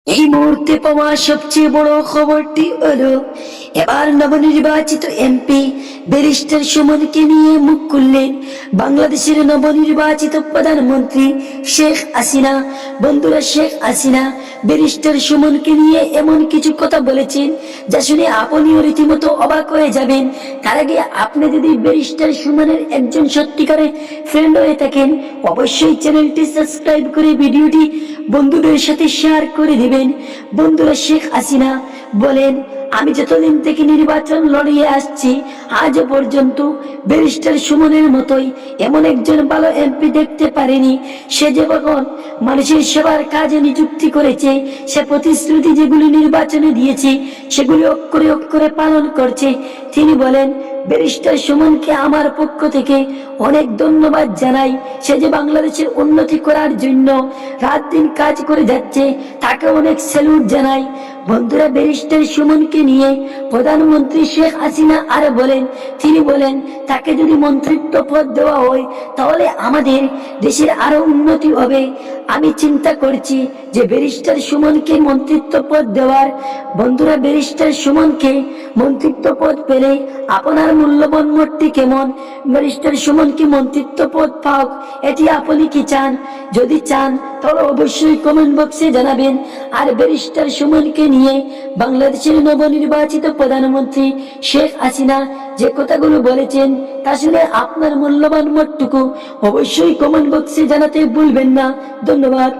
এই মুহূর্তে পাওয়া সবচেয়ে বড় খবরটি হলো এবার নবনির্বাচিত এমপি ব্যারিস্টার সুমনকে নিয়ে মুখ খুললেন বাংলাদেশের নবনির্বাচিত প্রধানমন্ত্রী শেখ হাসিনা। বন্ধুরা, শেখ হাসিনা ব্যারিস্টার সুমনকে নিয়ে এমন কিছু কথা বলেছেন যা শুনে আপনিও রীতিমতো অবাক হয়ে যাবেন। তার আগে আপনি যদি ব্যারিস্টার সুমনের একজন সত্যিকারের ফ্রেন্ড হয়ে থাকেন, অবশ্যই চ্যানেলটি সাবস্ক্রাইব করে ভিডিওটি বন্ধুদের সাথে শেয়ার করে দিবেন। বন্ধুরা, শেখ হাসিনা বলেন, আমি যতদিন থেকে নির্বাচন লড়িয়ে আসছি আজও পর্যন্ত ব্যারিস্টার সুমনের মতোই এমন একজন ভালো এমপি দেখতে পারেনি। সে যখন মানুষের সেবার কাজে নিযুক্তি করেছে, সে প্রতিশ্রুতি যেগুলি নির্বাচনে দিয়েছে সেগুলি অক্ষরে অক্ষরে পালন করছে। তিনি বলেন, ব্যারিস্টার সুমনকে আমার পক্ষ থেকে অনেক ধন্যবাদ জানাই। সে যে বাংলাদেশের উন্নতি করার জন্য রাত দিন কাজ করে যাচ্ছে, তাকে অনেক স্যালুট জানাই। বন্ধুরা, ব্যারিস্টার সুমনকে নিয়ে প্রধানমন্ত্রী শেখ হাসিনা আরো বলেন, তিনি বলেন, তাকে যদি মন্ত্রিত্ব পদ দেওয়া হয় তাহলে আমাদের দেশের আরো উন্নতি হবে। আমি চিন্তা করছি যে ব্যারিস্টার সুমনকে মন্ত্রিত্ব পদ দেওয়ার। বন্ধুরা, ব্যারিস্টার সুমনকে মন্ত্রিত্ব পদ পেলে আপনার মূল্যবান মতটি কেমন? ব্যারিস্টার সুমনকে মন্ত্রিত্ব পদ পাওক, এটি আপনি কি চান? যদি চান তাহলে অবশ্যই কমেন্ট বক্সে জানাবেন। আর ব্যারিস্টার সুমনকে নিয়ে বাংলাদেশের নবনির্বাচিত প্রধানমন্ত্রী শেখ হাসিনা যে কথাগুলো বলেছেন তা শুনে আপনার মূল্যবান মতটুকু অবশ্যই কমেন্ট বক্সে জানাতে ভুলবেন না। ধন্যবাদ।